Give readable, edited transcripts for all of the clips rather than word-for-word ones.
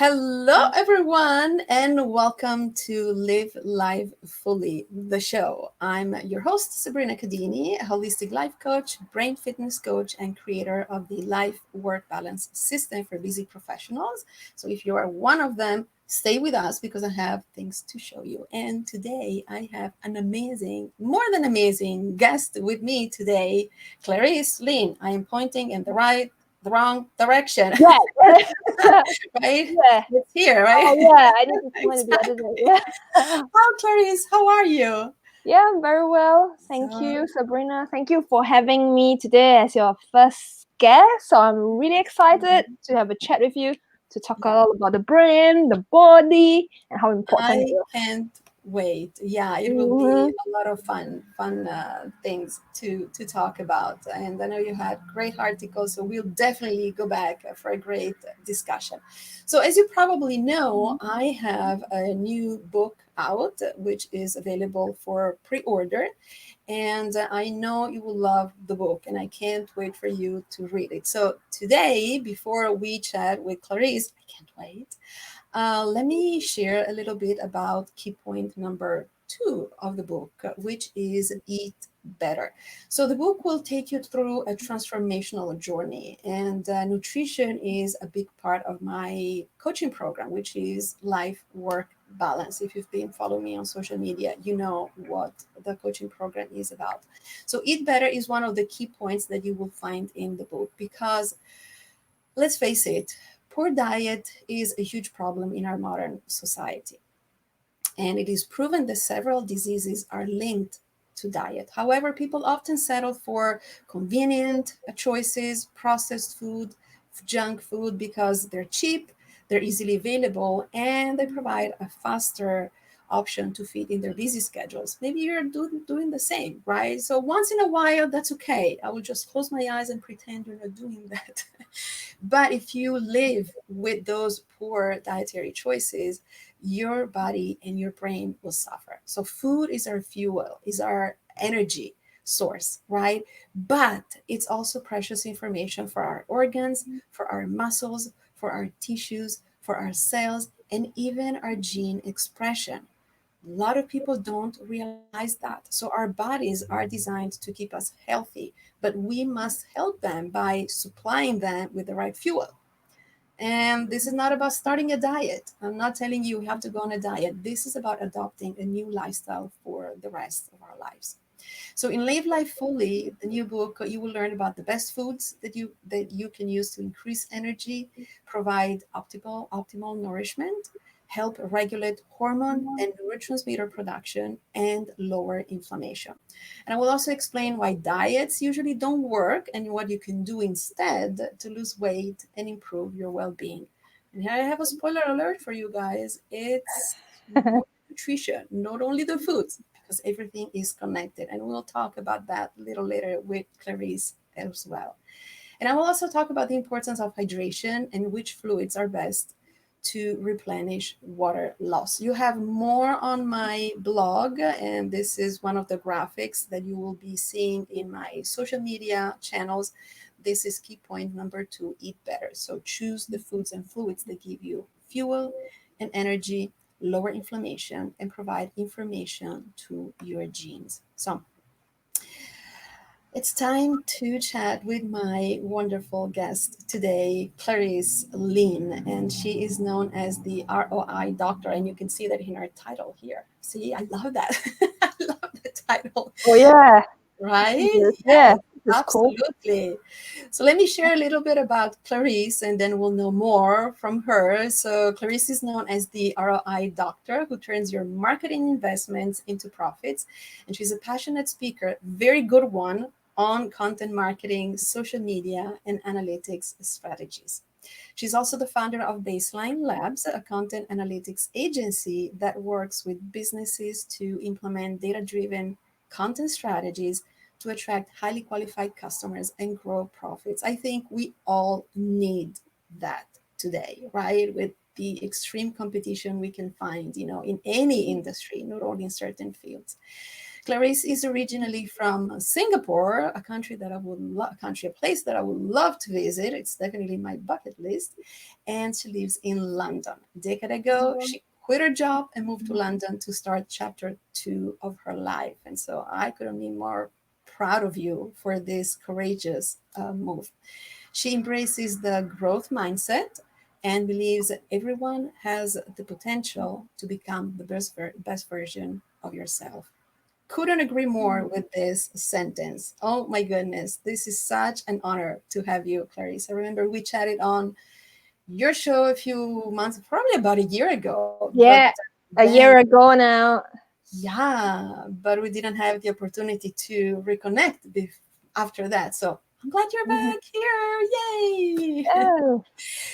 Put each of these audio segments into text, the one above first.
Hello, everyone, and welcome to Live Life Fully, the show. I'm your host, Sabrina Cadini, a holistic life coach, brain fitness coach, and creator of the Life Work Balance System for busy professionals. So, if you are one of them, stay with us because I have things to show you. And today, I have an amazing, more than amazing guest with me today, Clarice Lin. I am pointing in the wrong direction. Yeah, Right? yeah. It's here, Oh, right? yeah. I need to point it the other Exactly. way. Yeah. How, Clarice, how are you? Yeah, I'm very well. Thank So, you, Sabrina. Thank you for having me today as your first guest. So I'm really excited to have a chat with you to talk yeah, all about the brain, the body, and how important it I is. can't wait. Yeah, it will be Mm-hmm. a lot of fun things to talk about. And I know you had great articles, so we'll definitely go back for a great discussion. So, as you probably know, I have a new book out, which is available for pre-order. And I know you will love the book, and I can't wait for you to read it. So, today, before we chat with Clarice, I can't wait. Let me share a little bit about key point number two of the book, which is Eat Better. So, the book will take you through a transformational journey, and nutrition is a big part of my coaching program, which is life work balance. If you've been following me on social media, you know what the coaching program is about. So, Eat Better is one of the key points that you will find in the book because let's face it, poor diet is a huge problem in our modern society. And it is proven that several diseases are linked to diet. However, people often settle for convenient choices, processed food, junk food, because they're cheap, they're easily available, and they provide a faster option to fit in their busy schedules. Maybe you're doing the same, right? So once in a while, that's okay. I will just close my eyes and pretend you're not doing that. But if you live with those poor dietary choices, your body and your brain will suffer. So food is our fuel, is our energy source, right? But it's also precious information for our organs, for our muscles, for our tissues, for our cells, and even our gene expression. A lot of people don't realize that. So our bodies are designed to keep us healthy, but we must help them by supplying them with the right fuel. And this is not about starting a diet. I'm not telling you have to go on a diet. This is about adopting a new lifestyle for the rest of our lives. So in Live Life Fully, the new book, you will learn about the best foods that you can use to increase energy, provide optimal nourishment, help regulate hormone and neurotransmitter production, and lower inflammation. And I will also explain why diets usually don't work and what you can do instead to lose weight and improve your well-being. And here I have a spoiler alert for you guys. It's more nutrition, not only the foods, because everything is connected. And we'll talk about that a little later with Clarice as well. And I will also talk about the importance of hydration and which fluids are best to replenish water loss. You have more on my blog, and this is one of the graphics that you will be seeing in my social media channels. This is key point number two: eat better. So choose the foods and fluids that give you fuel and energy, lower inflammation, and provide information to your genes. So it's time to chat with my wonderful guest today, Clarice Lin, and she is known as the ROI Doctor, and you can see that in her title here. See, I love that. I love the title, Oh, yeah. right? Yeah, Yes, it's cool. absolutely. So let me share a little bit about Clarice, and then we'll know more from her. So Clarice is known as the ROI Doctor, who turns your marketing investments into profits, and she's a passionate speaker, very good one on content marketing, social media, and analytics strategies. She's also the founder of BaselineLabs, a content analytics agency that works with businesses to implement data driven content strategies to attract highly qualified customers and grow profits. I think we all need that today, right? With the extreme competition we can find, in any industry, not only in certain fields. Clarice is originally from Singapore, a country that I would love, a place that I would love to visit. It's definitely my bucket list. And she lives in London. A decade ago, she quit her job and moved to London to start chapter 2 of her life. And so I couldn't be more proud of you for this courageous move. She embraces the growth mindset and believes that everyone has the potential to become the best version of yourself. Couldn't agree more with this sentence. Oh my goodness, this is such an honor to have you, Clarice. I remember we chatted on your show a few months, probably about a year ago, but Yeah, a then, year ago now. yeah, but we didn't have the opportunity to reconnect after that. So I'm glad you're Mhm. back here. Yay! Oh.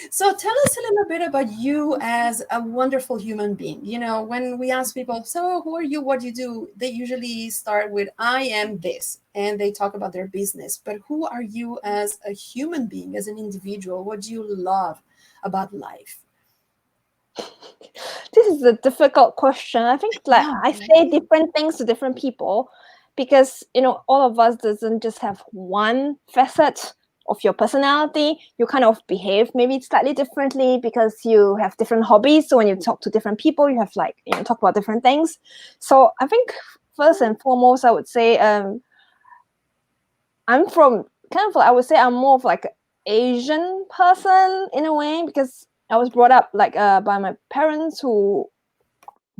So tell us a little bit about you as a wonderful human being. You know, when we ask people, so who are you? What do you do? They usually start with, I am this, and they talk about their business. But who are you as a human being, as an individual? What do you love about life? This is a difficult question. I think like Yeah, I say right. different things to different people because all of us doesn't just have one facet of your personality. You kind of behave maybe slightly differently because you have different hobbies. So when you talk to different people, you have like talk about different things. So I think first and foremost, I would say I'm from kind of I would say I'm more of like an Asian person in a way because I was brought up like by my parents who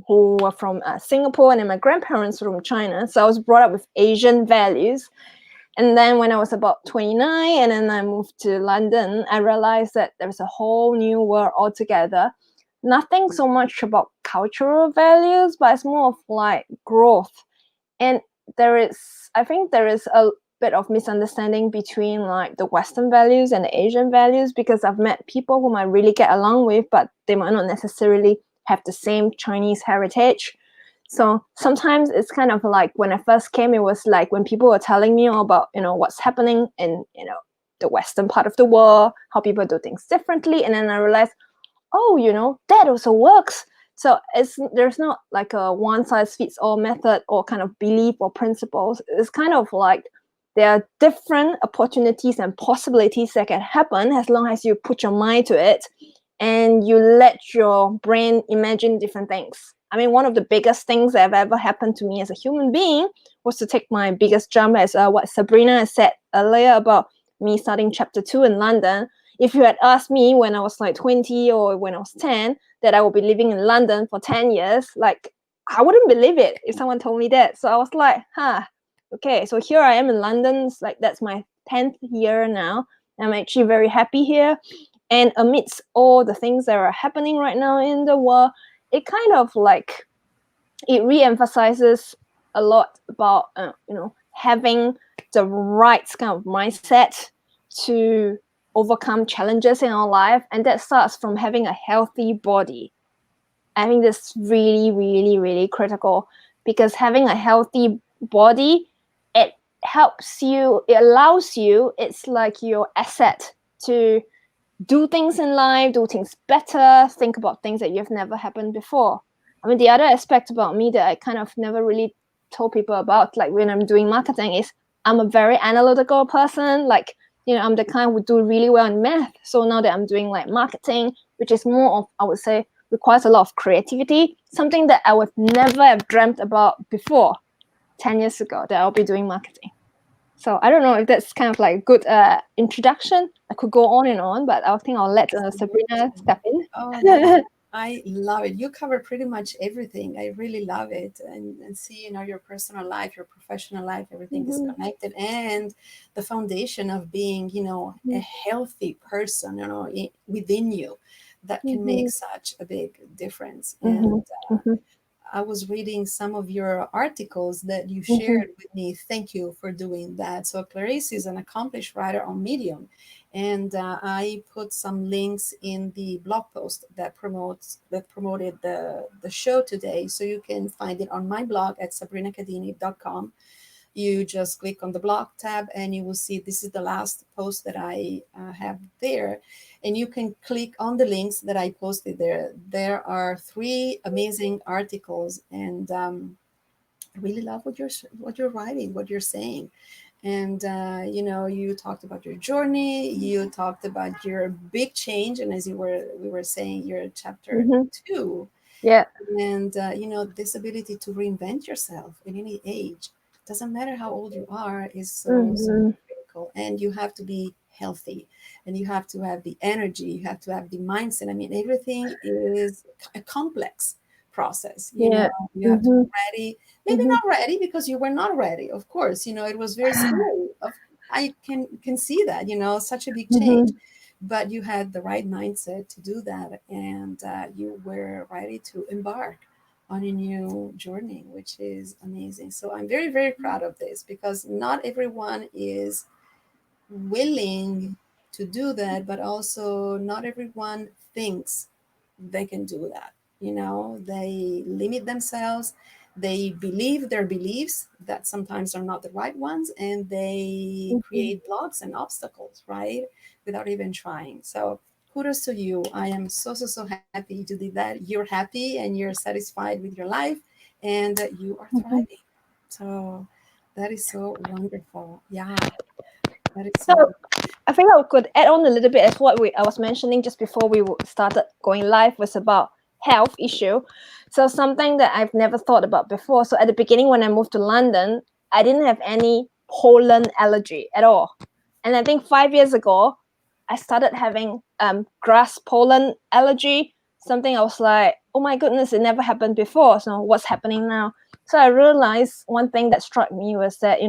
were from Singapore, and then my grandparents were from China. So I was brought up with Asian values. And then when I was about 29 and then I moved to London, I realized that there was a whole new world altogether. Nothing so much about cultural values, but it's more of like growth. And I think there is a bit of misunderstanding between like the Western values and the Asian values because I've met people whom I really get along with, but they might not necessarily have the same Chinese heritage. So sometimes it's kind of like when I first came, it was like when people were telling me all about, what's happening in, the Western part of the world, how people do things differently. And then I realized, oh, that also works. So there's not like a one size fits all method or kind of belief or principles. It's kind of like there are different opportunities and possibilities that can happen as long as you put your mind to it and you let your brain imagine different things. I mean, one of the biggest things that have ever happened to me as a human being was to take my biggest jump, as what Sabrina said earlier about me starting chapter 2 in London. If you had asked me when I was like 20 or when I was 10 that I would be living in London for 10 years, like I wouldn't believe it if someone told me that. So I was like, okay, so here I am in London. It's like that's my 10th year now. I'm actually very happy here. And amidst all the things that are happening right now in the world, it kind of like it re-emphasizes a lot about having the right kind of mindset to overcome challenges in our life, and that starts from having a healthy body. I think that's really, really, really critical because having a healthy body, it helps you, it allows you, it's like your asset to do things in life, do things better, think about things that you've never happened before. I mean, the other aspect about me that I kind of never really told people about, like when I'm doing marketing, is I'm a very analytical person. Like, I'm the kind who do really well in math. So now that I'm doing like marketing, which is more of, I would say, requires a lot of creativity, something that I would never have dreamt about before 10 years ago that I'll be doing marketing. So I don't know if that's kind of like a good introduction. I could go on and on, but I think I'll let Sabrina Absolutely. step Oh, no. in. I love it. You cover pretty much everything. I really love it. And see, your personal life, your professional life, everything is Mhm, connected. And the foundation of being, a mhm, healthy person, within you, that can make mhm, such a big difference. And mhm, mhm, I was reading some of your articles that you mhm, shared with me. Thank you for doing that. So Clarice is an accomplished writer on Medium, and I put some links in the blog post that promoted the show today, so you can find it on my blog at sabrinacadini.com. You just click on the blog tab and you will see this is the last post that I have there. And you can click on the links that I posted there. There are 3 amazing articles, and I really love what you're writing, what you're saying. And you know, you talked about your journey, you talked about your big change, and as you were we were saying, your chapter Mm-hmm. 2. Yeah. And you know, this ability to reinvent yourself in any age, doesn't matter how old you are, is so Mm-hmm. critical. And you have to be healthy, and you have to have the energy, you have to have the mindset. I mean, everything is a complex process, you know. Yeah. You have to be Mm-hmm. ready, maybe Mm-hmm. not ready because you were not ready, of course, you know, it was very scary. I can see that, you know, such a big change, Mm-hmm. but you had the right mindset to do that, and you were ready to embark on a new journey, which is amazing. So I'm very, very proud of this, because not everyone is willing to do that, but also not everyone thinks they can do that. You know, they limit themselves, they believe their beliefs that sometimes are not the right ones, and they Mm-hmm. create blocks and obstacles, right? Without even trying. So kudos to you. I am so, so, so happy you did that. You're happy and you're satisfied with your life, and you are Mm-hmm. thriving. So that is so wonderful. Yeah, that is So so. I think I could add on a little bit as what I was mentioning just before we started going live was about health issue. So something that I've never thought about before. So at the beginning when I moved to London, I didn't have any pollen allergy at all. And I think 5 years ago, I started having grass pollen allergy. Something I was like, oh my goodness, it never happened before. So what's happening now? So I realized one thing that struck me was that,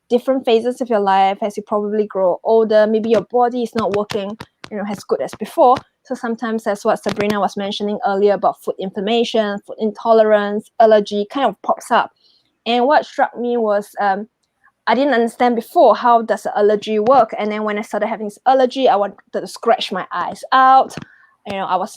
different phases of your life as you probably grow older, maybe your body is not working, as good as before. So sometimes that's what Sabrina was mentioning earlier about food inflammation, food intolerance, allergy kind of pops up. And what struck me was I didn't understand before how does the allergy work. And then when I started having this allergy, I wanted to scratch my eyes out. I was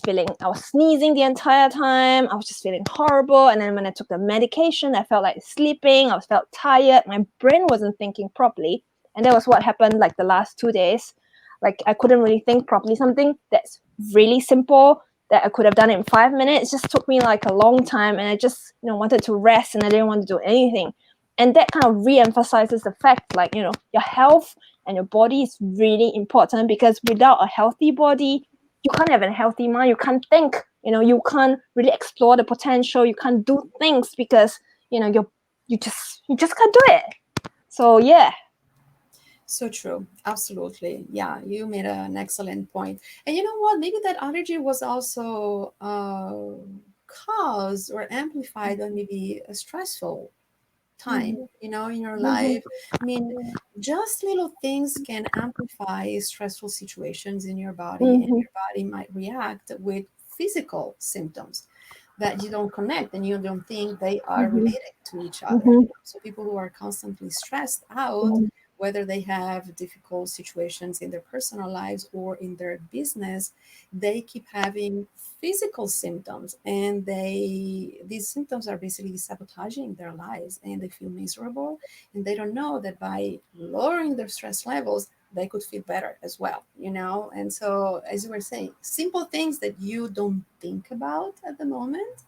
sneezing the entire time. I was just feeling horrible. And then when I took the medication, I felt like sleeping. I felt tired. My brain wasn't thinking properly. And that was what happened like the last 2 days. Like I couldn't really think properly. Something that's really simple that I could have done in 5 minutes just took me like a long time. And I just, wanted to rest and I didn't want to do anything. And that kind of re-emphasizes the fact like your health and your body is really important, because without a healthy body you can't have a healthy mind, you can't think, you can't really explore the potential, you can't do things because you just can't do it. So yeah. So true. Absolutely. Yeah, you made an excellent point. And you know what? Maybe that allergy was also caused or amplified on maybe a stressful time, Mhm. you know, in your Mhm. life. I mean, just little things can amplify stressful situations in your body, and Mhm. your body might react with physical symptoms that you don't connect and you don't think they are Mhm. related to each other. Mhm. You know? So people who are constantly stressed out, Mhm. whether they have difficult situations in their personal lives or in their business, they keep having physical symptoms, and these symptoms are basically sabotaging their lives, and they feel miserable, and they don't know that by lowering their stress levels they could feel better as well, you know. And so, as you were saying, simple things that you don't think about at the moment,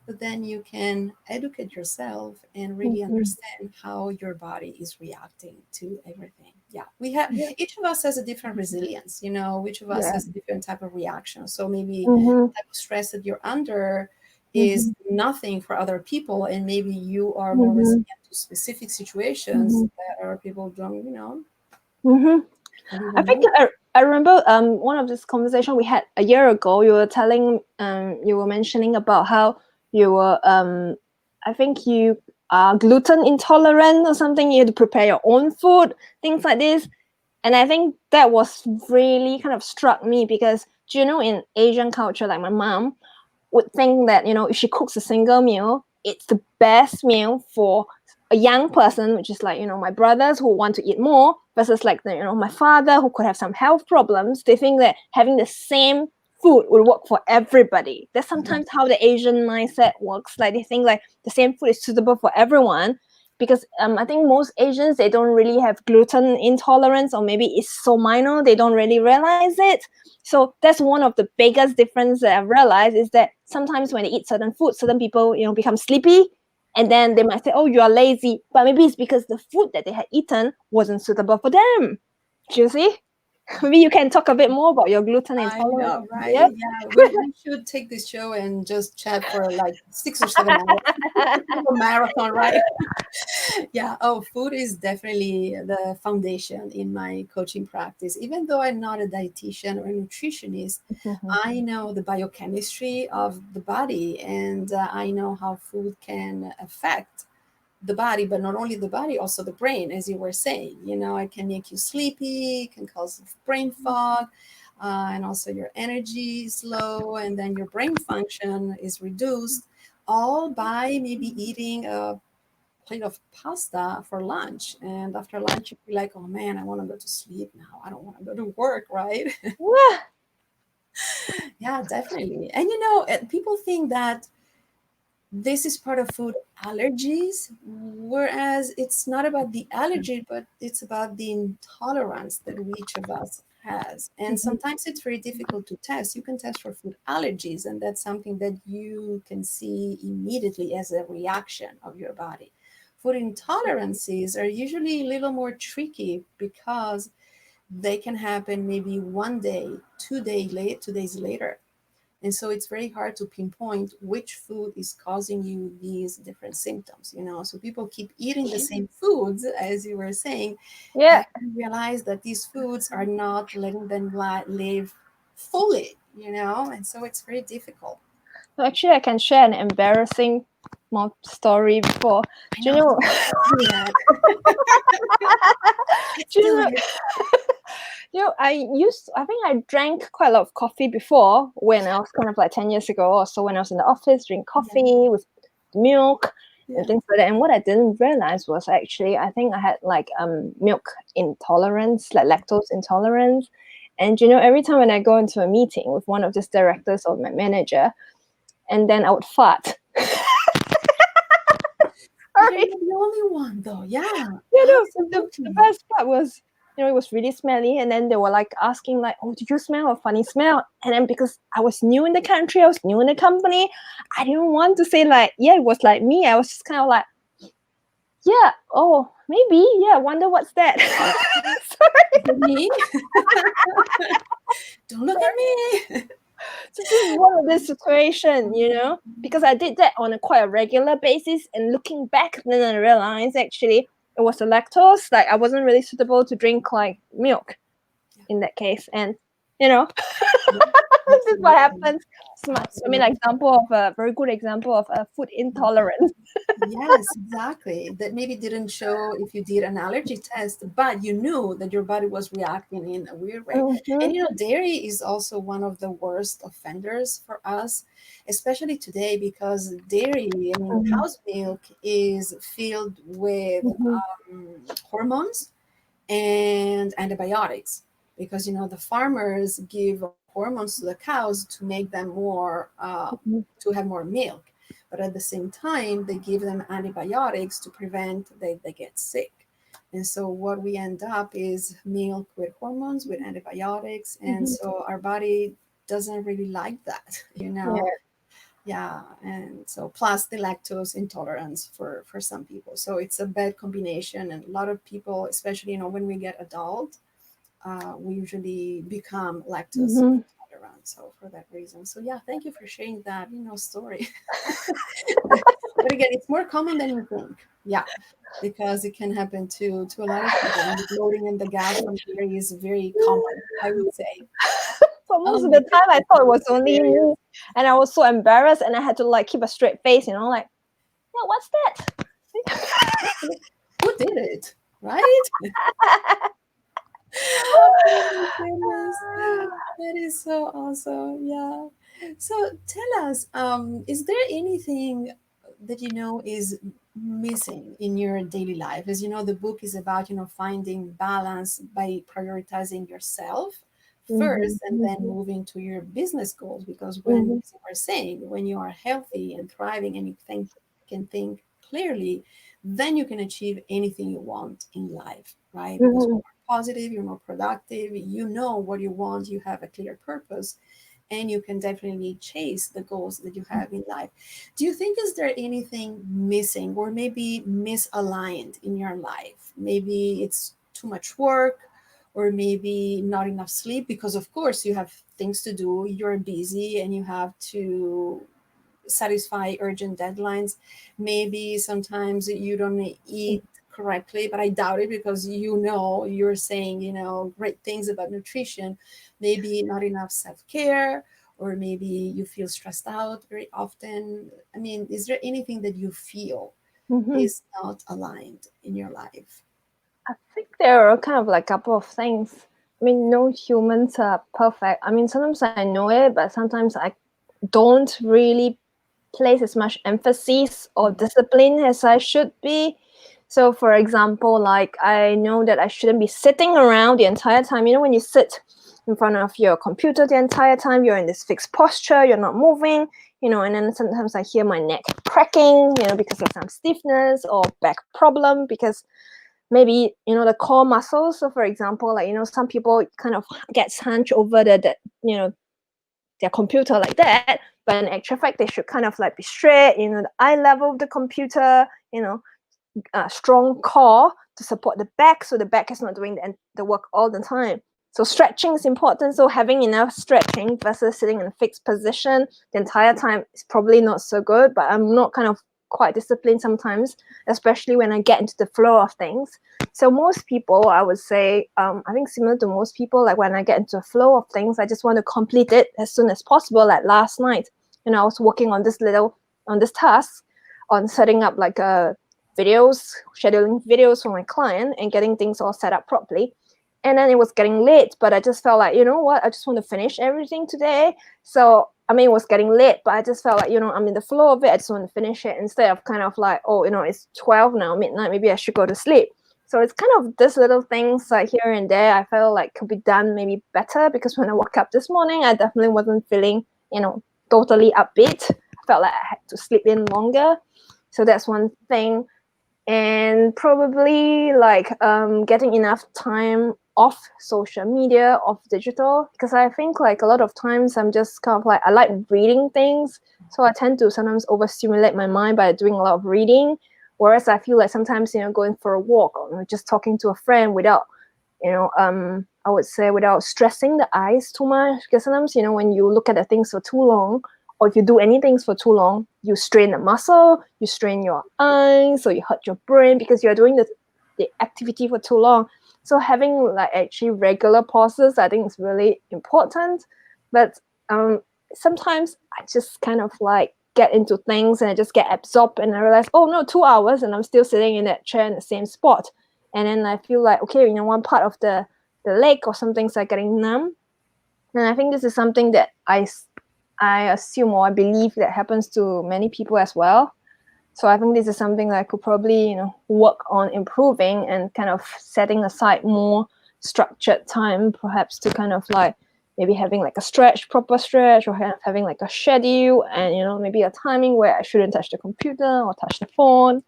but then you can educate yourself and really Mhm. understand how your body is reacting to everything. Yeah, we have, Yeah. each of us has a different resilience, you know, each of us Yeah. has a different type of reaction. So maybe Mhm. the type of stress that you're under is Mhm. nothing for other people, and maybe you are more Mhm. resilient to specific situations Mhm. that other people don't, Mhm. don't I even think know. I remember one of this conversation we had a year ago. You were mentioning about how you were I think you are gluten intolerant or something. You had to prepare your own food, things like this. And I think that was really kind of struck me because in Asian culture, like my mom would think that if she cooks a single meal, it's the best meal for a young person, which is like my brothers who want to eat more, versus like my father who could have some health problems. They think that having the same food will work for everybody. That's Mhm. sometimes how the Asian mindset works. Like they think like the same food is suitable for everyone, because I think most Asians, they don't really have gluten intolerance, or maybe it's so minor they don't really realize it. So that's one of the biggest difference that I've realized, is that sometimes when they eat certain food, certain people become sleepy, And then they might say, oh, you are lazy. But maybe it's because the food that they had eaten wasn't suitable for them. Do you see? Maybe you can talk a bit more about your gluten I intolerance. know, right? Yep. Yeah, we should take this show and just chat for like 6 or 7 hours. A marathon, right? Yeah. Oh, food is definitely the foundation in my coaching practice. Even though I'm not a dietitian or a nutritionist, I know the biochemistry of the body, and I know how food can affect the body, but not only the body, also the brain, as you were saying. It can make you sleepy, it can cause brain fog, and also your energy is low, and then your brain function is reduced, all by maybe eating a plate of pasta for lunch. And after lunch, you feel like, oh man, I want to go to sleep now. I don't want to go to work, right? Yeah. Yeah, definitely. And people think that this is part of food allergies, whereas it's not about the allergy, but it's about the intolerance that each of us has. And sometimes it's very difficult to test. You can test for food allergies, and that's something that you can see immediately as a reaction of your body. Food intolerances are usually a little more tricky because they can happen maybe one day, 2 days later, and so it's very hard to pinpoint which food is causing you these different symptoms. So people keep eating the same foods, as you were saying, Yeah. and realize that these foods are not letting them live fully. And so it's very difficult. So actually, I can share an embarrassing more story before. I Do you know, know? do that. Let's Do you do know? it. I think I drank quite a lot of coffee before when I was kind of like 10 years ago or so when I was in the office, drink Yeah, coffee with milk and yeah. things like that. And what I didn't realize was actually, I think I had like milk intolerance, like lactose intolerance. And every time when I go into a meeting with one of these directors or my manager, and then I would fart. But you're Sorry. not the only one, though. Yeah, The absolutely. best part was, it was really smelly, and then they were like asking, like, "Oh, did you smell a funny smell?" And then because I was new in the country, I was new in the company, I didn't want to say like, "Yeah, it was like me." I was just kind of like, "Yeah, oh, maybe, yeah. I wonder what's that." Is it me? Don't look at me. So this is one of this situation, because I did that on a quite a regular basis, and looking back, then I realized actually it was the lactose. Like I wasn't really suitable to drink like milk in that case, and you know Yeah, this is what absolutely. happens. Absolutely. Example of a very good example of a food intolerance. Yes, exactly. That maybe didn't show if you did an allergy test, but you knew that your body was reacting in a weird way. And Mhm, dairy is also one of the worst offenders for us, especially today, because dairy, I mean, mhm, cow's milk is filled with mhm, hormones and antibiotics, because the farmers give hormones to the cows to make them more mhm, to have more milk, but at the same time they give them antibiotics to prevent they get sick. And so what we end up is milk with hormones, with antibiotics, and mhm. so our body doesn't really like that. Yeah. Yeah, and so plus the lactose intolerance for some people. So it's a bad combination, and a lot of people, especially when we get adult, we usually become lactose Mhm. intolerant. So for that reason, so yeah, thank you for sharing that story. But again, it's more common than you think. Yeah, because it can happen to a lot of people. And the bloating and the gas from dairy is very common, I would say. For Oh most of my the time, I goodness, thought it this was is only hilarious. me, and I was so embarrassed, and I had to like keep a straight face, like, yeah, what's that? Who did it, right? Oh my goodness. That is so awesome. Yeah. So tell us, is there anything that is missing in your daily life? As you know, the book is about, finding balance by prioritizing yourself Mhm, first and then mhm, moving to your business goals. Because when, mhm, as you were saying, when you are healthy and thriving and you can think clearly, then you can achieve anything you want in life, right? Because mhm, positive, you're more productive, you know what you want, you have a clear purpose. and you can definitely chase the goals that you have in life. Do you think is there anything missing or maybe misaligned in your life? Maybe it's too much work or maybe not enough sleep, because of course you have things to do, you're busy and you have to satisfy urgent deadlines. Maybe sometimes you don't eat correctly, but I doubt it because you're saying, great things about nutrition. Maybe not enough self-care, or maybe you feel stressed out very often. I mean, is there anything that you feel Mm-hmm. is not aligned in your life? I think there are kind of like a couple of things. I mean, no humans are perfect. I mean, sometimes I know it, but sometimes I don't really place as much emphasis or discipline as I should be. So, for example, like I know that I shouldn't be sitting around the entire time. You know, when you sit in front of your computer the entire time, you're in this fixed posture, you're not moving, and then sometimes I hear my neck cracking, because of some stiffness or back problem because maybe the core muscles. So for example, like some people kind of gets hunched over their computer like that, but in actual fact they should kind of like be straight, the eye level of the computer, strong core to support the back, so the back is not doing the work all the time. So stretching is important. So having enough stretching versus sitting in a fixed position the entire time is probably not so good. But I'm not kind of quite disciplined sometimes, especially when I get into the flow of things. So most people, I would say, I think similar to most people, like when I get into the flow of things, I just want to complete it as soon as possible. Like last night, I was working on this task on setting up like a scheduling videos for my client and getting things all set up properly. And then it was getting late, but I just felt like, you know what, I just want to finish everything today. So, I mean, it was getting late, but I just felt like, I'm in the flow of it. I just want to finish it instead of kind of like, oh, it's 12 now, midnight, maybe I should go to sleep. So it's kind of this little things like here and there I felt like could be done maybe better, because when I woke up this morning, I definitely wasn't feeling, totally upbeat. I felt like I had to sleep in longer. So that's one thing. And probably like getting enough time off social media, off digital, because I think like a lot of times I'm just kind of like, I like reading things, so I tend to sometimes overstimulate my mind by doing a lot of reading, whereas I feel like sometimes going for a walk or just talking to a friend without I would say without stressing the eyes too much, because sometimes when you look at the things for too long, or if you do anything for too long, you strain the muscle, you strain your eyes, so you hurt your brain because you're doing the activity for too long. So having like actually regular pauses, I think is really important. But sometimes I just kind of like get into things and I just get absorbed and I realize, oh no, 2 hours and I'm still sitting in that chair in the same spot. And then I feel like, okay, one part of the leg or something's like getting numb. And I think this is something that I assume or I believe that happens to many people as well. So I think this is something that I could probably, work on improving and kind of setting aside more structured time, perhaps to kind of like maybe having like a proper stretch, or having like a schedule and, maybe a timing where I shouldn't touch the computer or touch the phone.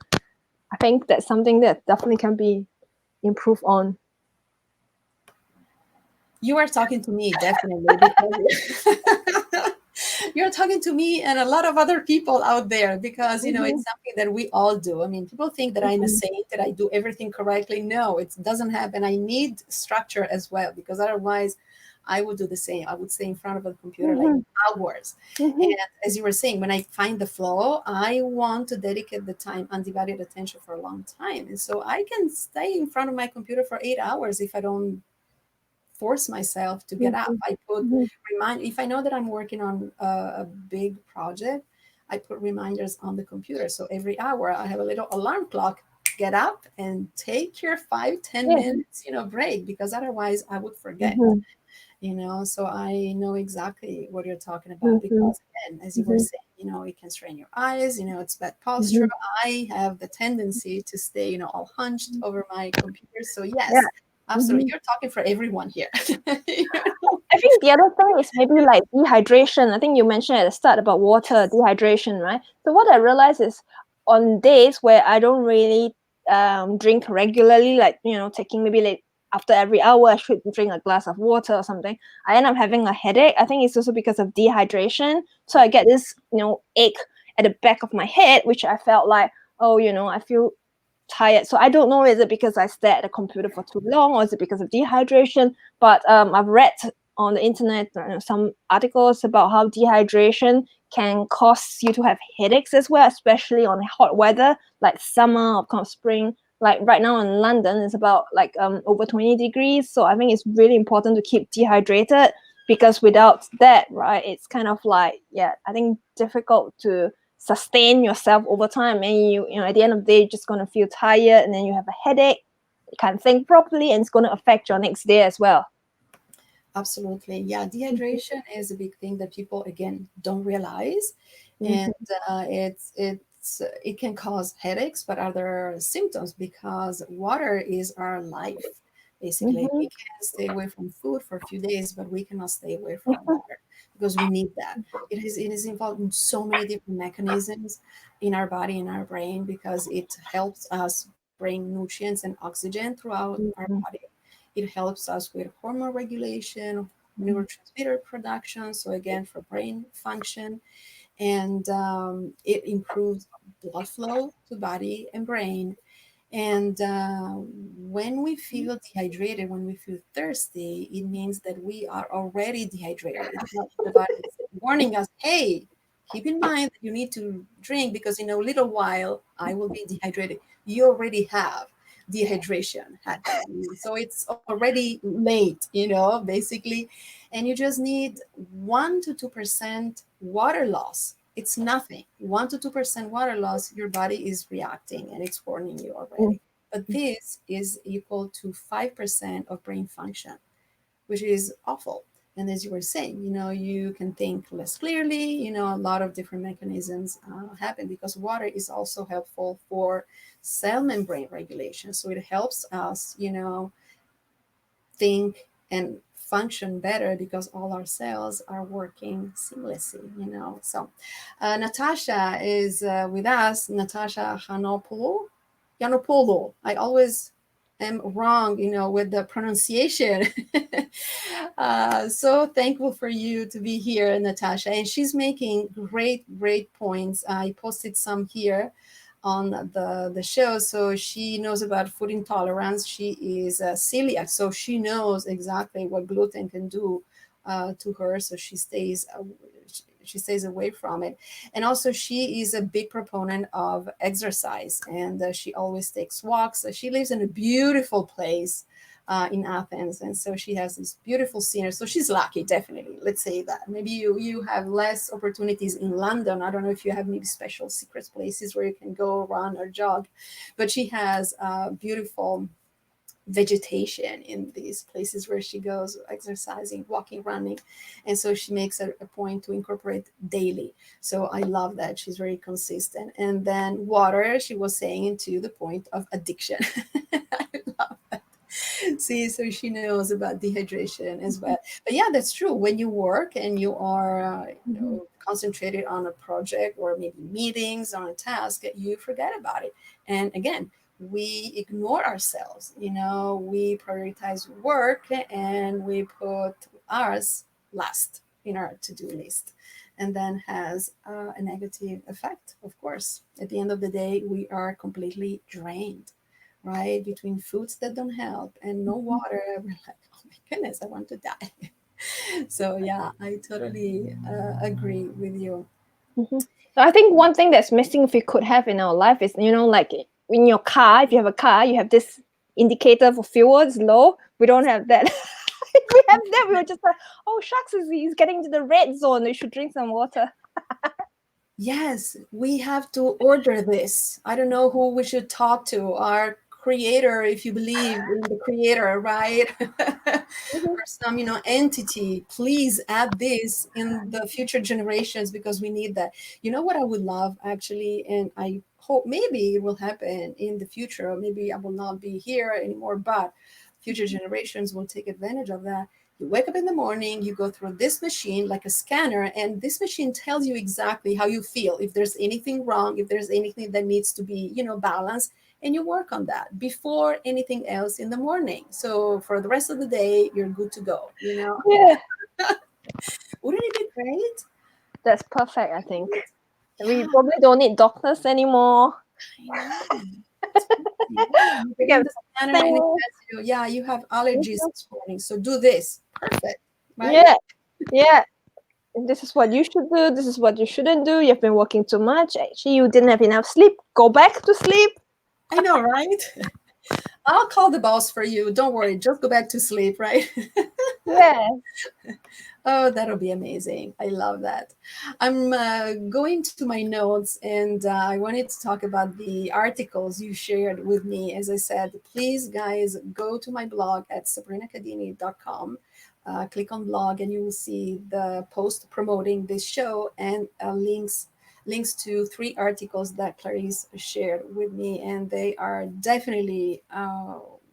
I think that's something that definitely can be improved on. You are talking to me, definitely, because you're talking to me and a lot of other people out there, because it's something that we all do. I mean, people think that I'm a saint, that I do everything correctly. No, it doesn't happen. I need structure as well, because otherwise I would do the same. I would stay in front of a computer like hours. And as you were saying, when I find the flow, I want to dedicate the time, undivided attention, for a long time. And so I can stay in front of my computer for 8 hours if I don't force myself to get up. I put if I know that I'm working on a big project, I put reminders on the computer. So every hour I have a little alarm clock. Get up and take your 5-10 minutes, break, because otherwise I would forget. So I know exactly what you're talking about, because again, as you were saying, it can strain your eyes, it's bad posture. I have the tendency to stay, all hunched over my computer. So yes, absolutely. You're talking for everyone here. I think the other thing is maybe like dehydration. I think you mentioned at the start about water, dehydration, right? So what I realize is on days where I don't really drink regularly, like, taking maybe like after every hour I should drink a glass of water or something, I end up having a headache. I think it's also because of dehydration. So I get this, ache at the back of my head, which I felt like, oh, I feel tired. So I don't know, is it because I stare at the computer for too long, or is it because of dehydration? But I've read on the internet some articles about how dehydration can cause you to have headaches as well, especially on hot weather like summer or kind of spring. Like right now in London, it's about like over 20 degrees. So I think it's really important to keep dehydrated, because without that, right, it's kind of like, yeah, I think difficult to sustain yourself over time, and at the end of the day, you're just going to feel tired, and then you have a headache, you can't think properly, and it's going to affect your next day as well. Absolutely. Yeah, dehydration is a big thing that people again don't realize. And it can cause headaches, but other symptoms, because water is our life. Basically, Mm-hmm. we can stay away from food for a few days, but we cannot stay away from water because we need that. It is involved in so many different mechanisms in our body, in our brain, because it helps us bring nutrients and oxygen throughout our Mm-hmm. body. It helps us with hormone regulation, neurotransmitter production, so again for brain function, and it improves blood flow to body and brain. And when we feel dehydrated, when we feel thirsty, it means that we are already dehydrated. It's not the body is warning us, hey, keep in mind that you need to drink because in a little while I will be dehydrated. You already have dehydration happening. So it's already late, basically. And you just need 1 to 2% water loss. It's nothing. 1 to 2% water loss, your body is reacting and it's warning you already. But this is equal to 5% of brain function, which is awful. And as you were saying, you can think less clearly, a lot of different mechanisms happen because water is also helpful for cell membrane regulation. So it helps us, think and function better because all our cells are working seamlessly. So Natasha is with us, Natasha Yanopolo. I always am wrong, with the pronunciation. So thankful for you to be here, Natasha. And she's making great points. I posted some here on the show. So she knows about food intolerance. She is celiac, so she knows exactly what gluten can do to her. So she stays away from it. And also, she is a big proponent of exercise, and she always takes walks. She lives in a beautiful place in Athens, and so she has this beautiful scenery. So she's lucky, definitely. Let's say that. Maybe you have less opportunities in London. I don't know if you have maybe special secret places where you can go run or jog, but she has beautiful vegetation in these places where she goes exercising, walking, running. And so she makes a point to incorporate daily. So I love that she's very consistent. And then water, she was saying, to the point of addiction. I love that. See, so she knows about dehydration as well. But yeah, that's true. When you work and you are, concentrated on a project or maybe meetings on a task, you forget about it. And again, we ignore ourselves. We prioritize work and we put ours last in our to-do list, and then has a negative effect, of course. At the end of the day, we are completely drained, right? Between foods that don't help and no water, we're like, oh my goodness, I want to die. So yeah, I totally agree with you. Mm-hmm. So I think one thing that's missing if we could have in our life is, like in your car, if you have a car, you have this indicator for fuel is low. We don't have that. If we have that, we were just like, oh, shucks, he's getting into the red zone. We should drink some water. Yes, we have to order this. I don't know who we should talk to. Our creator, if you believe in the creator, right? Mm-hmm. Or some, entity. Please add this in the future generations because we need that. You know what I would love actually, and I hope maybe it will happen in the future. Or maybe I will not be here anymore, but future generations will take advantage of that. You wake up in the morning, you go through this machine like a scanner, and this machine tells you exactly how you feel, if there's anything wrong, if there's anything that needs to be, balanced, and you work on that before anything else in the morning. So for the rest of the day, you're good to go. Yeah, Wouldn't it be great? that's perfect, I think. We Yeah, probably don't need doctors anymore. I know. It's crazy. Yeah, you We put in can the scanner and it think. tells you, yeah, you have allergies this morning, so do this. Perfect, right? Yeah, yeah. This is what you should do. This is what you shouldn't do. You've been working too much. Actually, you didn't have enough sleep. Go back to sleep. I know, right? I'll call the boss for you. Don't worry, just go back to sleep, right? Yeah. Oh, that'll be amazing. I love that. I'm going to my notes, and I wanted to talk about the articles you shared with me. As I said, please, guys, go to my blog at sabrinacadini.com. Click on blog, and you will see the post promoting this show and links to 3 articles that Clarice shared with me, and they are definitely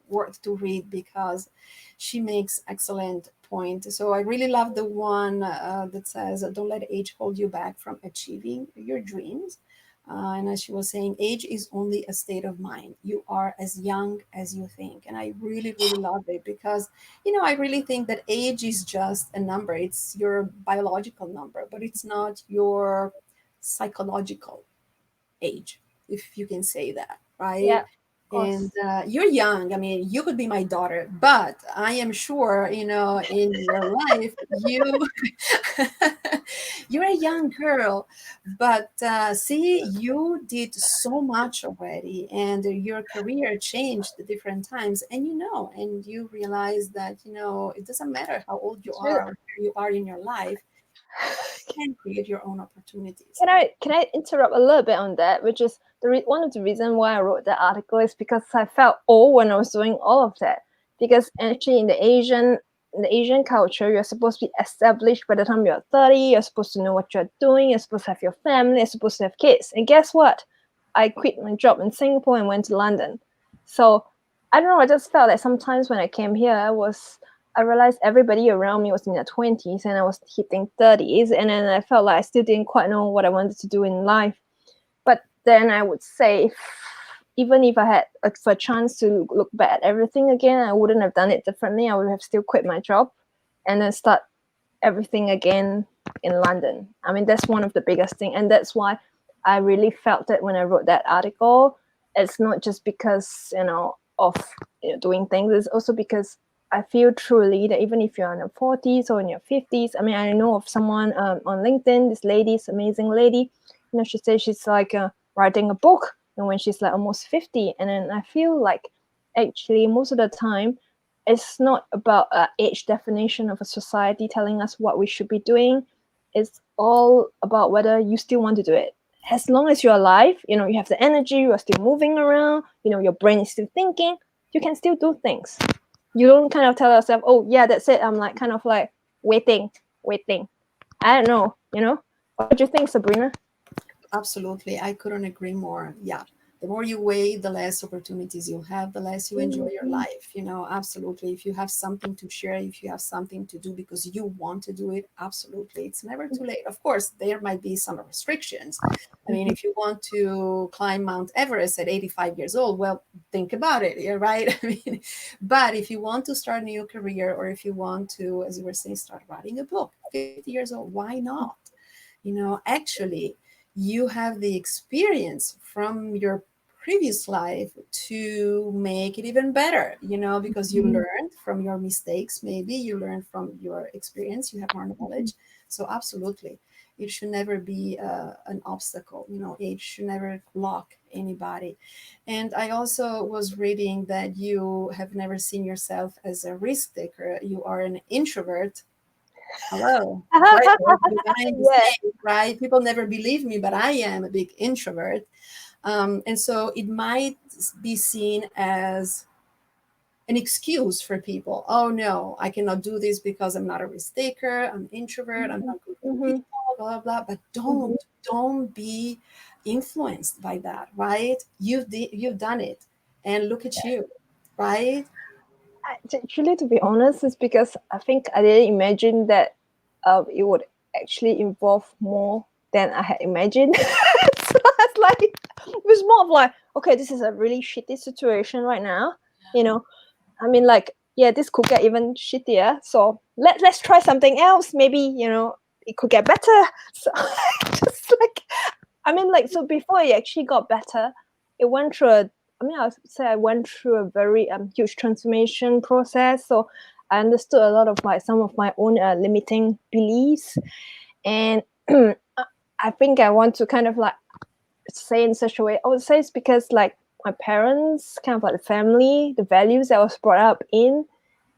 worth to read because she makes excellent point. So I really love the one that says, "Don't let age hold you back from achieving your dreams." And as she was saying, age is only a state of mind. You are as young as you think. And I really, really love it because, I really think that age is just a number. It's your biological number, but it's not your psychological age, if you can say that, Yeah. right? Of And course. you're young. I mean, you could be my daughter, but I am sure, in your life, you're a young girl. But see, you did so much already, and your career changed at different times. And you realize that, it doesn't matter how old you It's really, are, where you are in your life, you can create your own opportunities. can I interrupt a little bit on that? Which is one of the reasons why I wrote that article is because I felt old when I was doing all of that. Because actually, in the Asian culture, you're supposed to be established by the time you're 30. You're supposed to know what you're doing. You're supposed to have your family. You're supposed to have kids. And guess what? I quit my job in Singapore and went to London. So I don't know. I just felt that sometimes when I came here, I realized everybody around me was in their 20s and I was hitting 30s. And then I felt like I still didn't quite know what I wanted to do in life. But then I would say, even if I had a chance to look back at everything again, I wouldn't have done it differently. I would have still quit my job and then start everything again in London. I mean, that's one of the biggest thing. And that's why I really felt it when I wrote that article. It's not just because, of doing things. It's also because I feel truly that even if you're in your 40s or in your 50s, I mean, I know of someone on LinkedIn, this lady, this amazing lady, she says she's like writing a book when she's like almost 50. And then I feel like actually most of the time, it's not about age definition of a society telling us what we should be doing. It's all about whether you still want to do it. As long as you're alive, you have the energy, you are still moving around, your brain is still thinking, you can still do things. You don't kind of tell yourself, oh yeah, that's it. I'm like kind of like waiting. I don't know, What do you think, Sabrina? Absolutely. I couldn't agree more. Yeah. The more you wait, the less opportunities you'll have, the less you enjoy your Mhm. life. Absolutely. If you have something to share, if you have something to do because you want to do it, absolutely. It's never too late. Of course, there might be some restrictions. I mean, Mhm. if you want to climb Mount Everest at 85 years old, well, think about it. You're right. I mean, but if you want to start a new career or if you want to, as you were saying, start writing a book, 50 years old, why not? Actually, you have the experience from your previous life to make it even better, because you Mhm. learned from your mistakes, maybe you learned from your experience, you have more knowledge. So, absolutely, it should never be an obstacle. Age should never block anybody. And I also was reading that you have never seen yourself as a risk taker, you are an introvert. Hello. Right. Behind the Yeah. scenes, right? People never believe me, but I am a big introvert. And so it might be seen as an excuse for people. Oh no, I cannot do this because I'm not a risk taker. I'm an introvert. I'm Mhm. not good with Mhm. people. Blah blah. But Mhm. don't be influenced by that. Right? You've done it, and look at you. Right? Actually, to be honest, it's because I think I didn't imagine that it would actually involve more than I had imagined. So it's like it was more of like, okay, this is a really shitty situation right now. You know, I mean, like, yeah, this could get even shittier. So let's try something else. Maybe it could get better. So just like, I mean, like, so before it actually got better, it went through a. I mean, I would say I went through a very huge transformation process. So I understood a lot of some of my own limiting beliefs, and I think I want to kind of like say in such a way. I would say it's because like my parents, kind of like the family, the values that I was brought up in,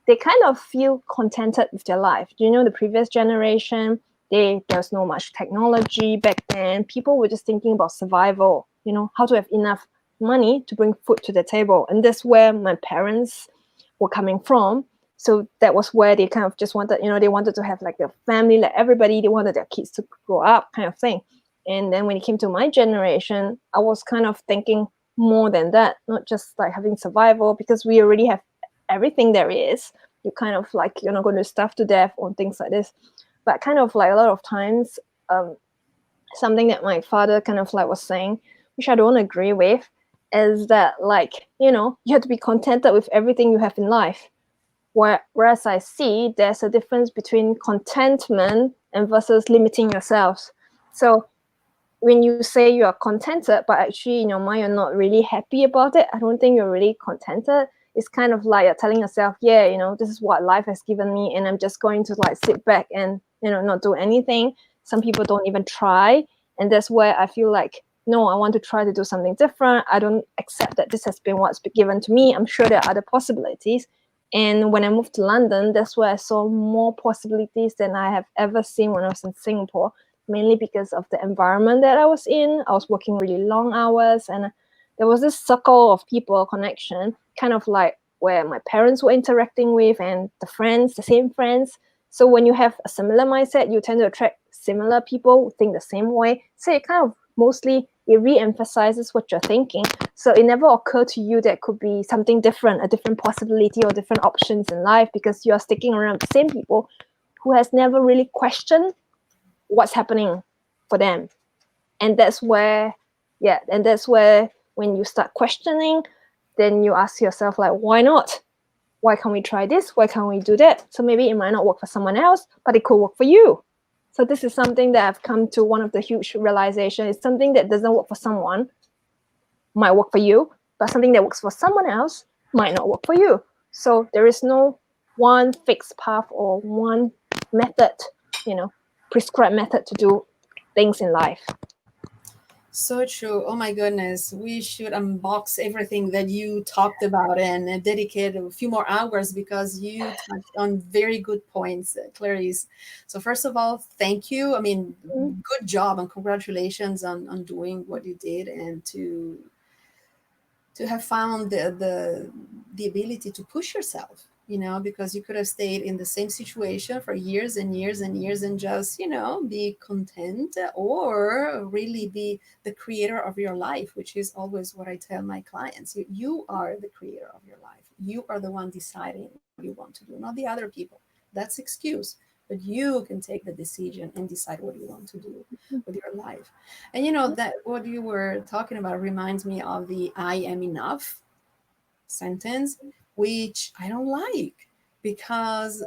they kind of feel contented with their life. The previous generation, there was no much technology back then. People were just thinking about survival, how to have enough money to bring food to the table. And that's where my parents were coming from. So that was where they kind of just wanted, they wanted to have like a family, like everybody, they wanted their kids to grow up kind of thing. And then when it came to my generation, I was kind of thinking more than that, not just like having survival, because we already have everything there is. You kind of like, you're not going to starve to death or things like this. But kind of like a lot of times, something that my father kind of like was saying, which I don't agree with, is that like, you have to be contented with everything you have in life. Whereas I see there's a difference between contentment and versus limiting yourselves. So when you say you are contented, but actually in your mind you're not really happy about it, I don't think you're really contented. It's kind of like you're telling yourself, yeah, this is what life has given me, and I'm just going to like sit back and not do anything. Some people don't even try, and that's where I feel like, no, I want to try to do something different. I don't accept that this has been what's been given to me. I'm sure there are other possibilities. And when I moved to London, that's where I saw more possibilities than I have ever seen when I was in Singapore, mainly because of the environment that I was in. I was working really long hours, and there was this circle of people connection, kind of like where my parents were interacting with and the friends, the same friends. So when you have a similar mindset, you tend to attract similar people who think the same way. So it kind of mostly it re-emphasizes what you're thinking. So it never occurred to you that could be something different, a different possibility or different options in life, because you're sticking around the same people who has never really questioned what's happening for them. And that's where when you start questioning, then you ask yourself like, why not? Why can't we try this? Why can't we do that? So maybe it might not work for someone else, but it could work for you. So this is something that I've come to, one of the huge realization. It's something that doesn't work for someone might work for you, but something that works for someone else might not work for you. So there is no one fixed path or one method, prescribed method to do things in life. So true. Oh my goodness. We should unbox everything that you talked about and dedicate a few more hours because you touched on very good points, Clarice. So, first of all, thank you. I mean, Mm-hmm. good job and congratulations on doing what you did and to have found the ability to push yourself, because you could have stayed in the same situation for years and years and years and just, be content or really be the creator of your life, which is always what I tell my clients. You are the creator of your life. You are the one deciding what you want to do, not the other people. That's excuse. But you can take the decision and decide what you want to do with your life. And that what you were talking about reminds me of the I am enough sentence, which I don't like because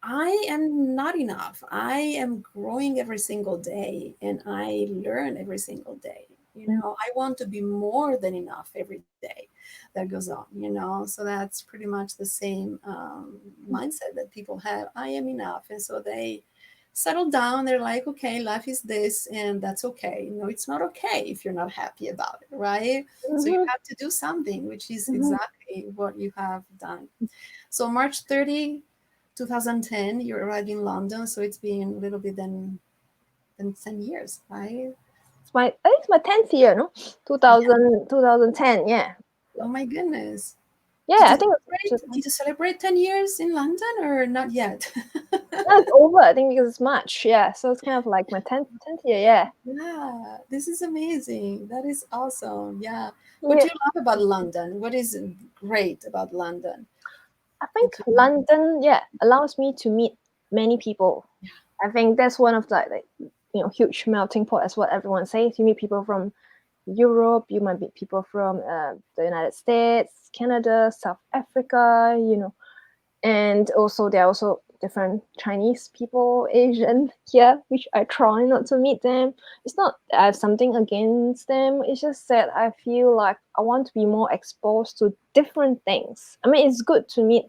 I am not enough. I am growing every single day and I learn every single day. I want to be more than enough every day that goes on. So that's pretty much the same mindset that people have. I am enough. And so they settle down. They're like, okay, life is this and that's okay. No, it's not okay if you're not happy about it, right? So you Mm-hmm. have to do something, which is Mm-hmm. exactly what you have done. So March 30, 2010, you arrived in London, so it's been a little bit than 10 years, right? I think it's my 10th year, no? Yeah. 2010, yeah. Oh my goodness. Yeah, Did you I think celebrate? Did you celebrate 10 years in London or not yet? it's over, I think, because it's March, yeah. So it's kind of like my 10th year, yeah. Yeah, this is amazing. That is awesome. Yeah. What Yeah. do you love about London? What is great about London? I think London, yeah, allows me to meet many people. I think that's one of the huge melting pot, as what everyone says. You meet people from Europe, you might meet people from the United States, Canada, South Africa, and also there are also different Chinese people, Asian here, which I try not to meet them. It's not that I have something against them. It's just that I feel like I want to be more exposed to different things. I mean, it's good to meet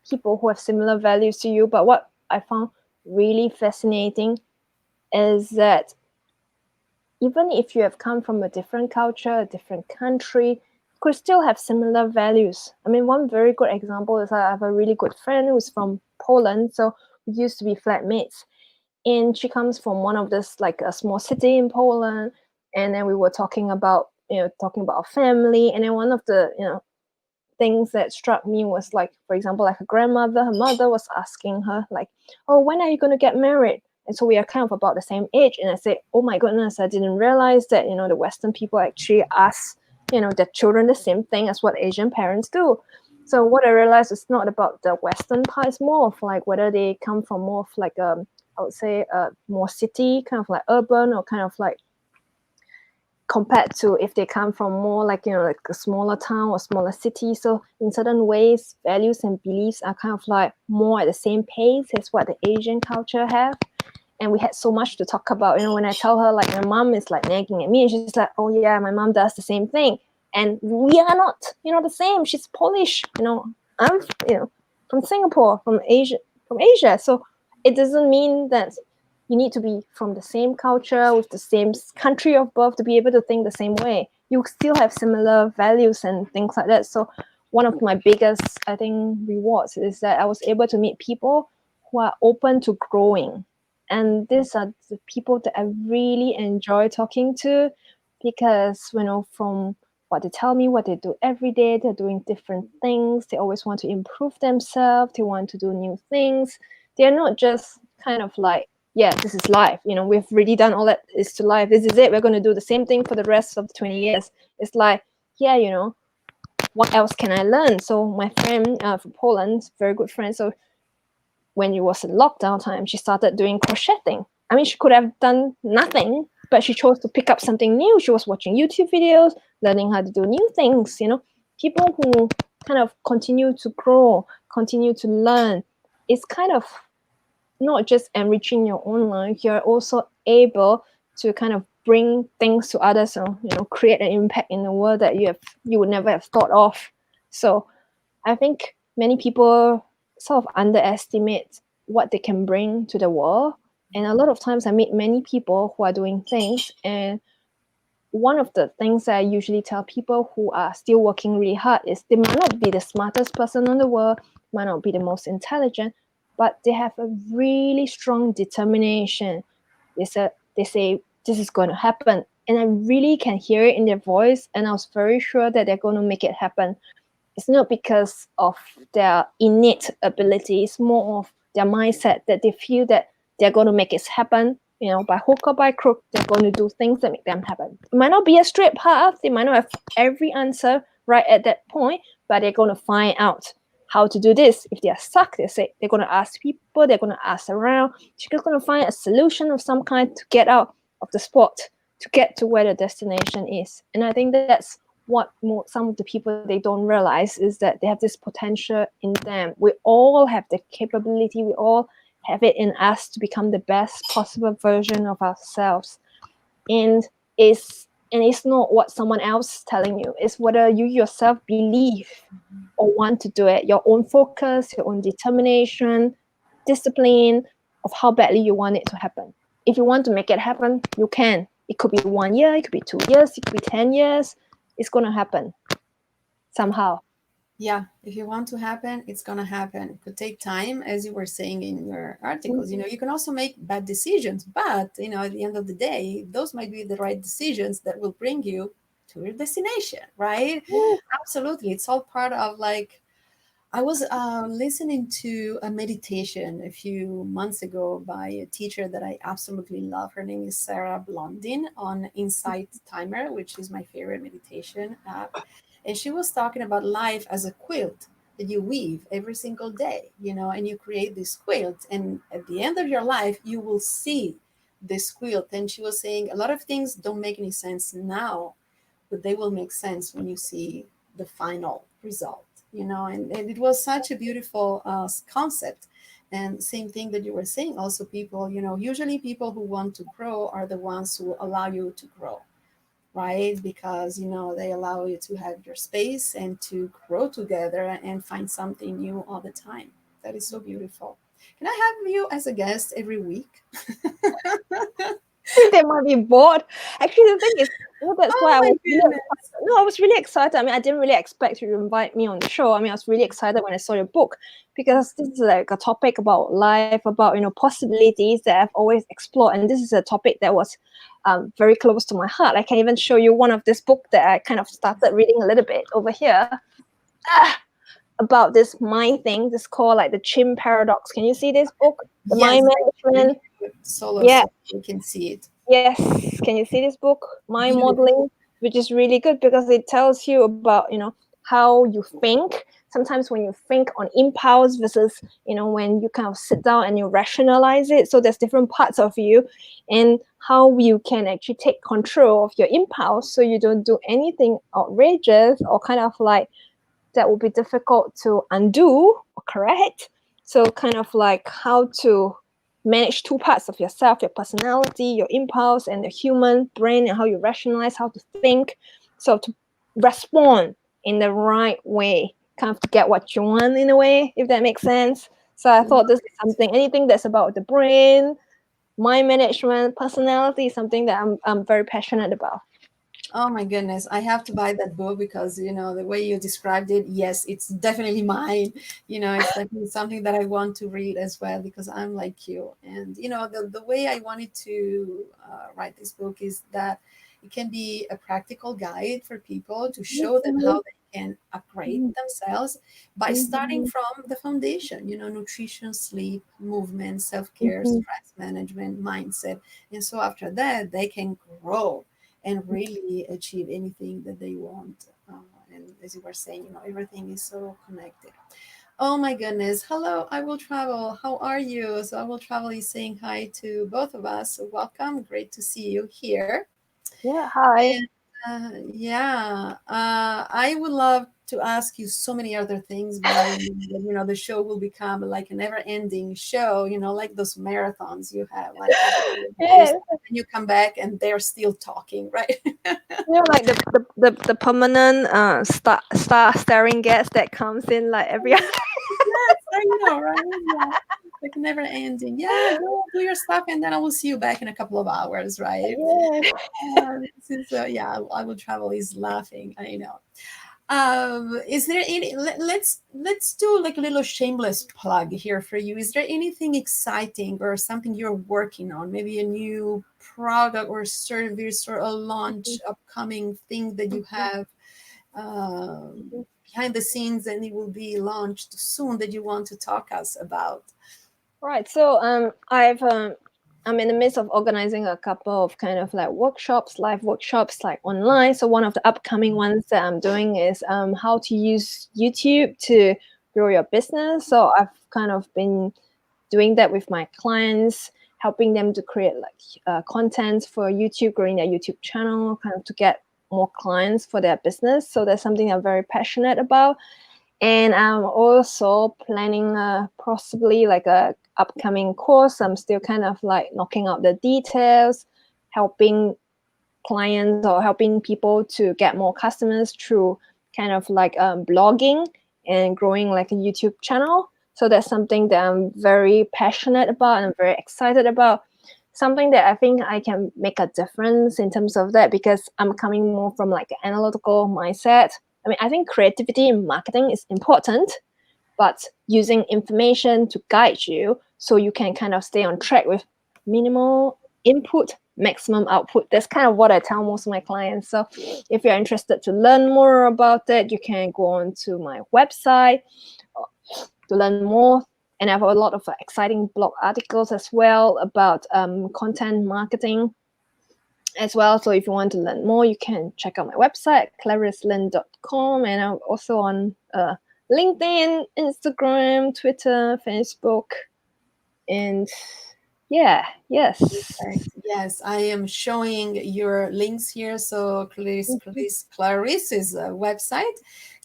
people who have similar values to you, but what I found really fascinating is that even if you have come from a different culture, a different country, could still have similar values. I mean, one very good example is I have a really good friend who's from Poland, so we used to be flatmates, and she comes from one of this like a small city in Poland, and then we were talking about our family, and then one of the things that struck me was like, for example, like her grandmother, her mother was asking her like, "Oh, when are you going to get married?" And so we are kind of about the same age. And I say, "Oh my goodness, I didn't realize that the Western people actually ask their children the same thing as what Asian parents do." So what I realized is not about the Western part; it's more of like whether they come from more of like I would say more city, kind of like urban, or kind of like compared to if they come from more like like a smaller town or smaller city. So in certain ways, values and beliefs are kind of like more at the same pace as what the Asian culture have. And we had so much to talk about. When I tell her like my mom is like nagging at me, and she's like, "Oh yeah, my mom does the same thing," and we are not the same. She's Polish, I'm from Singapore, from Asia. So it doesn't mean that you need to be from the same culture with the same country of birth to be able to think the same way. You still have similar values and things like that. So one of my biggest, I think, rewards is that I was able to meet people who are open to growing. And these are the people that I really enjoy talking to, because from what they tell me, what they do every day, they're doing different things. They always want to improve themselves. They want to do new things. They're not just kind of like, yeah, this is life. We've really done all that is to life. This is it. We're going to do the same thing for the rest of the 20 years. It's like, yeah, what else can I learn? So my friend from Poland, very good friend. So when it was lockdown time, she started doing crocheting. I mean, she could have done nothing, but she chose to pick up something new. She was watching YouTube videos, learning how to do new things. People who kind of continue to grow, continue to learn, it's kind of not just enriching your own life, you're also able to kind of bring things to others, or create an impact in the world that you would never have thought of. So I think many people sort of underestimate what they can bring to the world. And a lot of times I meet many people who are doing things, and one of the things that I usually tell people who are still working really hard is they might not be the smartest person in the world, might not be the most intelligent, but they have a really strong determination. They say this is going to happen, and I really can hear it in their voice, and I was very sure that they're going to make it happen. It's not because of their innate ability, it's more of their mindset that they feel that they're going to make it happen. By hook or by crook, they're going to do things that make them happen. It might not be a straight path, they might not have every answer right at that point, but they're going to find out how to do this. If they're stuck, they're going to ask people, they're going to ask around, they're going to find a solution of some kind to get out of the spot, to get to where the destination is. And I think that's what some of the people they don't realize is that they have this potential in them. We all have the capability, we all have it in us to become the best possible version of ourselves. And it's not what someone else is telling you, it's whether you yourself believe or want to do it, your own focus, your own determination, discipline of how badly you want it to happen. If you want to make it happen, you can. It could be 1 year, it could be 2 years, it could be 10 years. It's going to happen somehow. Yeah, if you want to happen, it's going to happen. It could take time, as you were saying in your articles. You can also make bad decisions, but at the end of the day, those might be the right decisions that will bring you to your destination, right? Absolutely. It's all part of like, I was listening to a meditation a few months ago by a teacher that I absolutely love. Her name is Sarah Blondin on Insight Timer, which is my favorite meditation app. And she was talking about life as a quilt. that you weave every single day, and you create this quilt. And at the end of your life, you will see this quilt. And she was saying a lot of things don't make any sense now, but they will make sense when you see the final result, and it was such a beautiful concept. And same thing that you were saying, also people, usually people who want to grow are the ones who allow you to grow, right? Because they allow you to have your space and to grow together and find something new all the time. That is so beautiful. Can I have you as a guest every week? Think they might be bored. Actually, the thing is, that's Oh why I my was really goodness. excited. No, I was really excited. I mean, I didn't really expect you to invite me on the show. I mean, I was really excited when I saw your book because this is like a topic about life, about possibilities that I've always explored, and this is a topic that was very close to my heart. I can even show you one of this book that I kind of started reading a little bit over here. Ah, about this mind thing. This called like the Chimp Paradox. Can you see this book? The Yes, mind we need management. to put solo Yeah. so we can see it. Yes, can you see this book, Mind Beautiful. Modeling, which is really good because it tells you about, how you think. Sometimes when you think on impulse versus, when you kind of sit down and you rationalize it. So there's different parts of you and how you can actually take control of your impulse so you don't do anything outrageous or kind of like that will be difficult to undo or correct. So, kind of like how to manage two parts of yourself, your personality, your impulse, and the human brain, and how you rationalize, how to think. So, to respond in the right way, kind of to get what you want in a way, if that makes sense. So, I thought this is something, anything that's about the brain, mind management, personality, is something that I'm very passionate about. Oh my goodness, I have to buy that book because the way you described it, yes, it's definitely mine. It's definitely something that I want to read as well because I'm like you. And the way I wanted to write this book is that it can be a practical guide for people to show them how they can upgrade themselves by starting Mhm. from the foundation, nutrition, sleep, movement, self-care, Mhm. stress management, mindset. And so after that, they can grow and really achieve anything that they want. And as you were saying, everything is so connected. Oh my goodness. Hello, I will travel. How are you? So I will travel is saying hi to both of us. So welcome. Great to see you here. Yeah, hi. And yeah, I would love to ask you so many other things, but I know that, the show will become like a never-ending show, like those marathons you have, like a couple of days, Yeah. and you come back and they're still talking, right? Like the permanent star staring gas that comes in like every Yes, I know, right? Yeah. Like never ending. Yeah, go do your stuff and then I will see you back in a couple of hours, right? yeah. This is yeah, I will travel is laughing. I know. Is there any let's do like a little shameless plug here for you. Is there anything exciting or something you're working on? Maybe a new product or service or a launch upcoming thing that you have behind the scenes and it will be launched soon that you want to talk us about. Right. So I'm in the midst of organizing a couple of kind of like workshops, live workshops like online. So one of the upcoming ones that I'm doing is how to use YouTube to grow your business. So I've kind of been doing that with my clients, helping them to create like content for YouTube, growing their YouTube channel, kind of to get more clients for their business. So that's something I'm very passionate about. And I'm also planning possibly like a upcoming course. I'm still kind of like knocking out the details, helping clients or helping people to get more customers through kind of like blogging and growing like a YouTube channel. So that's something that I'm very passionate about and very excited about. Something that I think I can make a difference in terms of that because I'm coming more from like an analytical mindset. I mean, I think creativity in marketing is important, but using information to guide you so you can kind of stay on track with minimal input, maximum output. That's kind of what I tell most of my clients. So if you're interested to learn more about that, you can go on to my website to learn more. And I have a lot of exciting blog articles as well about content marketing as well. So if you want to learn more, you can check out my website, claricelin.com. And I'm also on LinkedIn, Instagram, Twitter, Facebook, and yeah, yes. Perfect. Yes, I am showing your links here. So Mhm. Clarice's website,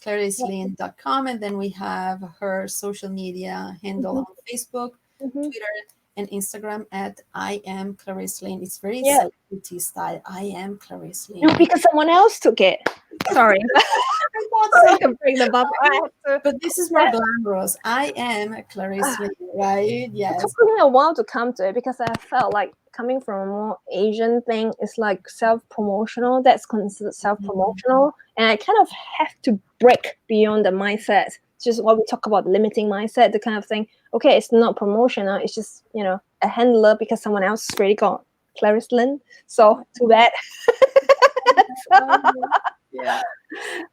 claricelin.com, and then we have her social media handle Mhm. on Facebook, Mhm. Twitter, and Instagram at I am Clarice Lin. It's very Yeah. celebrity style. I am Clarice No, Lin. because someone else took it. Sorry. I thought so. Sorry to break the bubble. I have to. But this is more glamorous. I am Clarice Lin, right? It took Yes. me a while to come to it because I felt like coming from a more Asian thing is like self promotional. That's considered self Mhm. promotional. And I kind of have to break beyond the mindset. It's just what we talk about limiting mindset, the kind of thing. Okay, it's not promotional. It's just, a handler because someone else has already got Clarice Lin. So too bad. I know. Yeah,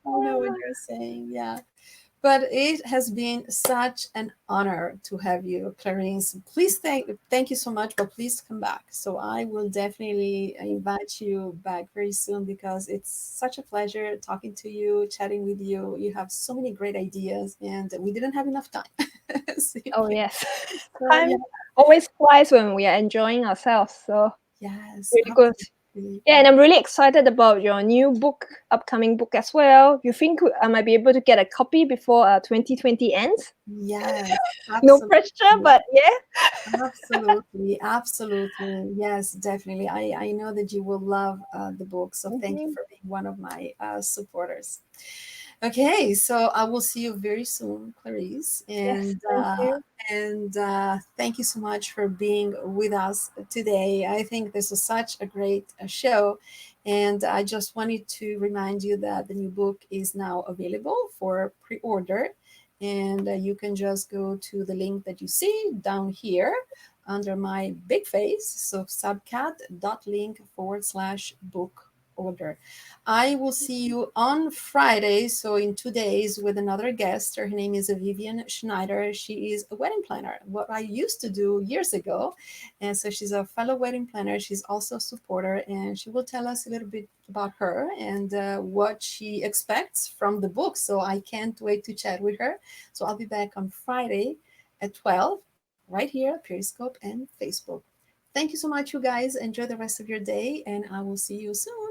I know what you're saying. Yeah. But it has been such an honor to have you, Clarence. Please thank you so much, but please come back. So I will definitely invite you back very soon because it's such a pleasure talking to you, chatting with you. You have so many great ideas, and we didn't have enough time. Oh, Simply. yes. So Time yeah, always flies when we are enjoying ourselves. So yes, really good. absolutely. Yeah, and I'm really excited about your new book, upcoming book as well. You think I might be able to get a copy before 2020 ends? Yes, No pressure, absolutely. but yeah. Absolutely, absolutely. Yes, definitely. I know that you will love the book. So thank you Mhm. for being one of my supporters. Okay, so I will see you very soon, Clarice, Yes, thank you. and thank you so much for being with us today. I think this was such a great show, and I just wanted to remind you that the new book is now available for pre-order, and you can just go to the link that you see down here under my big face, so subcat.link/book order. I will see you on Friday, so in 2 days, with another guest. Her name is Olivia Schneider. She is a wedding planner, what I used to do years ago. And so she's a fellow wedding planner. She's also a supporter, and she will tell us a little bit about her and what she expects from the book. So I can't wait to chat with her. So I'll be back on Friday at 12, right here, Periscope and Facebook. Thank you so much, you guys. Enjoy the rest of your day, and I will see you soon.